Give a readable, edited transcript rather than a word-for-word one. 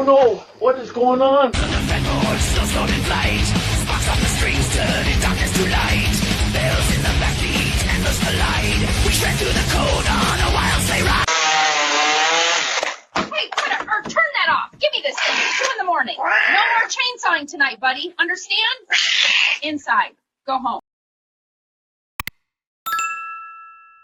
no, what is going on? The fretboard, snowstorm in flight. Sparks off the strings, turning darkness to light. Bells in the backbeat, endless collide. We shred through the code on a wild sleigh ride. Hey, turn that off. Give me this thing. It's 2 in the morning. No more chainsawing tonight, buddy. Understand? Inside. Go home.